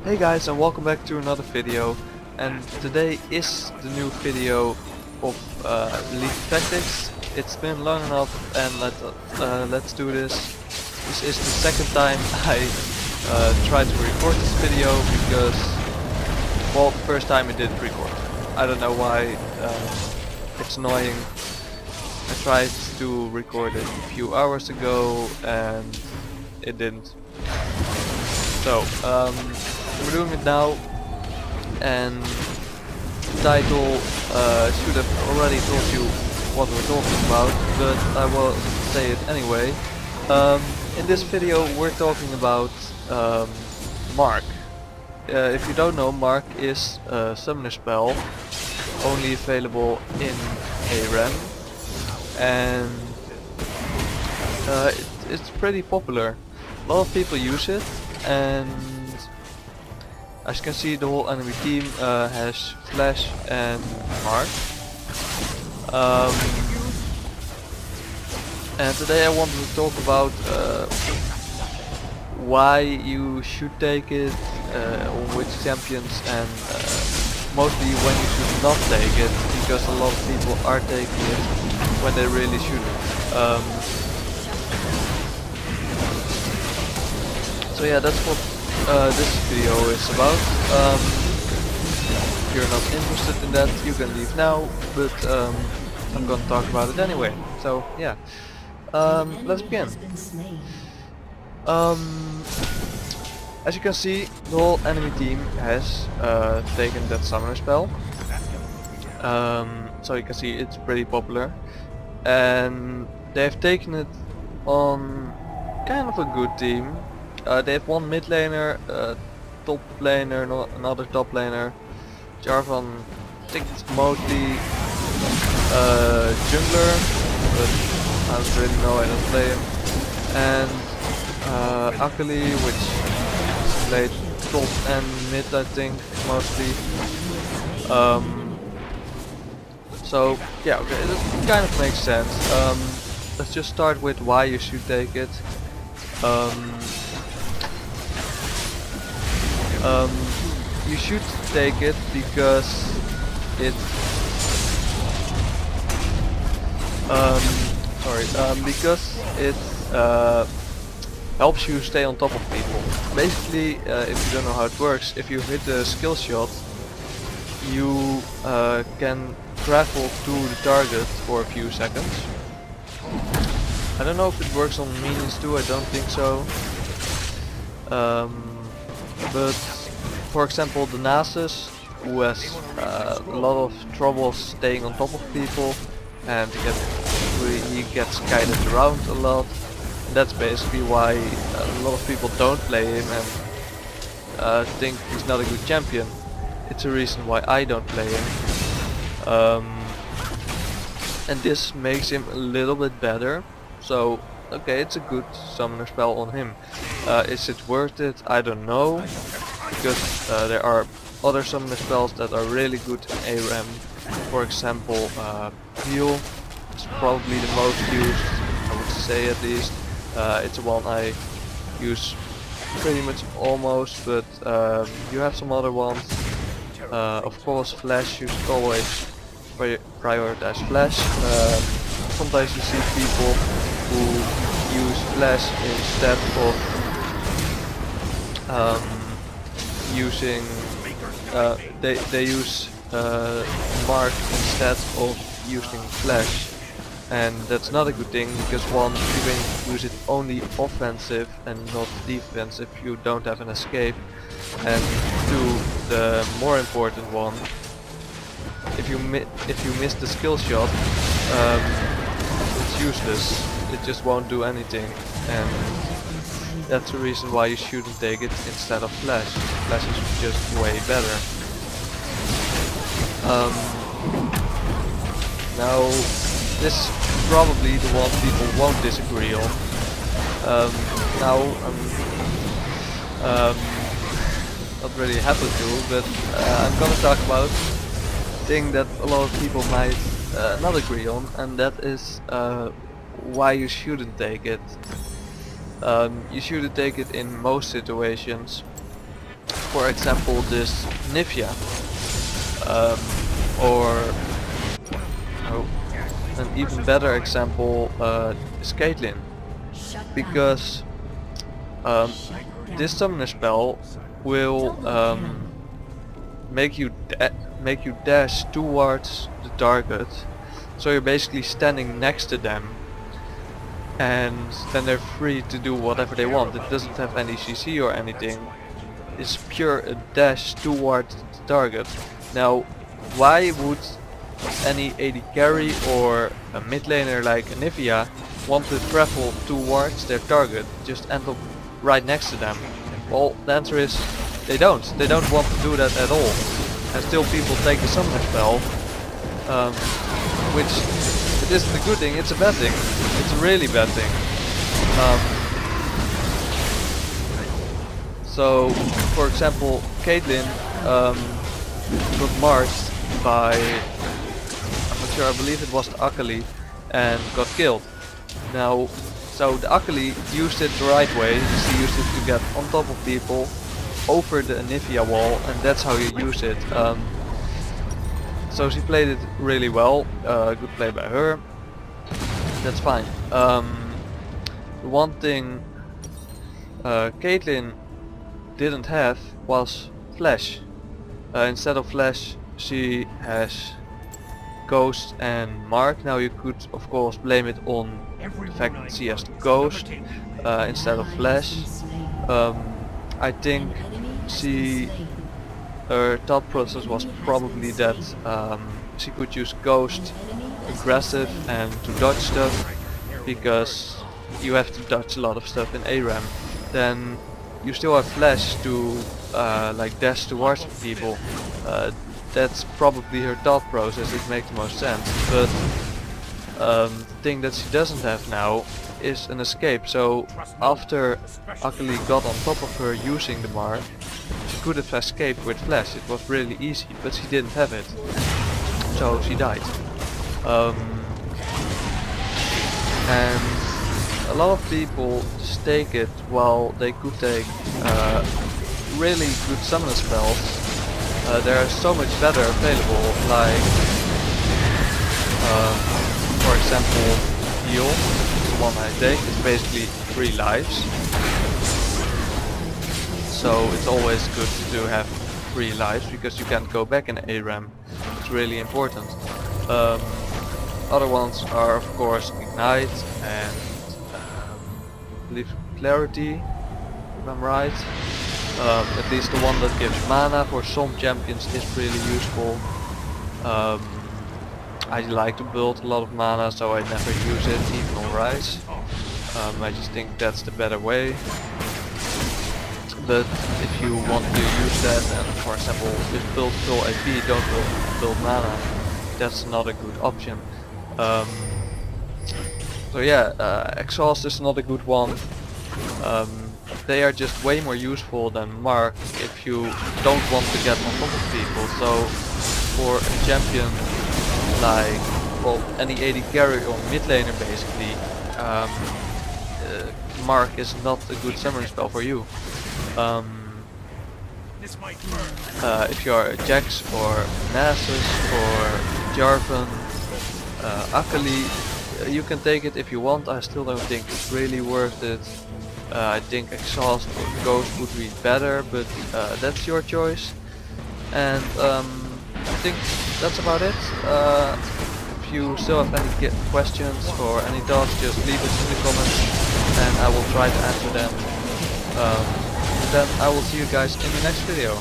Hey guys, and welcome back to another video, and today is the new video of League Tactics. It's been long enough, and let's do this. This is the second time I tried to record this video because, well, the first time it didn't record. I don't know why, it's annoying. I tried to record it a few hours ago and it didn't. So, we're doing it now, and the title should have already told you what we're talking about, but I will say it anyway. In this video we're talking about Mark. If you don't know, Mark is a summoner spell, only available in ARAM, and it's pretty popular. A lot of people use it, and as you can see, the whole enemy team has Flash and Mark. And today I wanted to talk about why you should take it, on which champions, and mostly when you should not take it, because a lot of people are taking it when they really shouldn't. So yeah, that's what this video is about. If you're not interested in that, you can leave now, but I'm gonna talk about it anyway. So yeah, let's begin. As you can see, the whole enemy team has taken that summoner spell. So you can see it's pretty popular, and they've taken it on kind of a good team. They have one mid laner, top laner, another top laner. Jarvan, I think it's mostly jungler, but I don't really know, I don't play him. And Akali, which is played top and mid, I think, mostly. So yeah, okay, it kind of makes sense. Let's just start with why you should take it. You should take it because it helps you stay on top of people. Basically, if you don't know how it works, if you hit a skill shot, you can travel to the target for a few seconds. I don't know if it works on minions too, I don't think so. But for example, the Nasus, who has a lot of trouble staying on top of people, and he gets guided around a lot, and that's basically why a lot of people don't play him and think he's not a good champion. It's a reason why I don't play him, and this makes him a little bit better. So okay, it's a good summoner spell on him. Is it worth it? I don't know, because there are other summoner spells that are really good in ARAM. For example, Heal is probably the most used, I would say, at least. It's the one I use pretty much almost, but you have some other ones. Of course, Flash, you should always prioritize Flash. Sometimes you see people who use Flash instead of using they use Mark instead of using Flash, and that's not a good thing, because one, you can use it only offensive and not defensive, you don't have an escape, and two, the more important one, if you miss the skill shot, it's useless, it just won't do anything, and that's the reason why you shouldn't take it instead of Flash. Flash is just way better. Now, this is probably the one people won't disagree on. Now, not really happy to, but I'm gonna talk about a thing that a lot of people might not agree on, and that is why you shouldn't take it. You shouldn't take it in most situations. For example, this Nifia, or an even better example is Caitlyn, because this summoner spell will make you dash towards the target, so you're basically standing next to them, and then they're free to do whatever they want. It doesn't have any CC or anything. It's pure a dash towards the target. Now, why would any AD carry or a mid laner like Nifia want to travel towards their target, just end up right next to them? Well, the answer is they don't. They don't want to do that at all. And still people take the summoner spell, which it isn't a good thing, it's a bad thing. It's a really bad thing. So, for example, Caitlyn got marked by, I'm not sure, I believe it was the Akali, and got killed. Now, so the Akali used it the right way. She used it to get on top of people, over the Nifia wall, and that's how you use it. So she played it really well. Good play by her. That's fine. One thing Caitlyn didn't have was Flash. Instead of Flash, she has Ghost and Mark. Now you could of course blame it on the fact that she has Ghost instead of Flash. I think her thought process was probably that she could use Ghost aggressive and to dodge stuff, because you have to dodge a lot of stuff in ARAM. Then you still have Flash to like dash towards people. That's probably her thought process. It makes the most sense. But the thing that she doesn't have now is an escape. So after Akali got on top of her using the mark, she could have escaped with Flash. It was really easy, but she didn't have it, so she died. And a lot of people just take it while they could take really good summoner spells. There are so much better available, like for example heal, the one I take, is basically 3 lives. So it's always good to have 3 lives, because you can't go back in ARAM. It's really important. Other ones are of course Ignite and I believe Clarity, if I'm right. At least the one that gives mana for some champions is really useful. I like to build a lot of mana, so I never use it, even on Rise. I just think that's the better way. But if you want to use that and, for example, just build full AP, don't build mana, that's not a good option. So yeah, Exhaust is not a good one. They are just way more useful than Mark if you don't want to get on top of people. So for a champion like, well, any AD carry or mid laner basically, Mark is not a good summoning spell for you. If you are a Jax or Nasus or Jarvan, Akali, you can take it if you want. I still don't think it's really worth it. I think Exhaust or Ghost would be better, but that's your choice. And I think that's about it. If you still have any questions or any thoughts, just leave it in the comments and I will try to answer them. Then I will see you guys in the next video.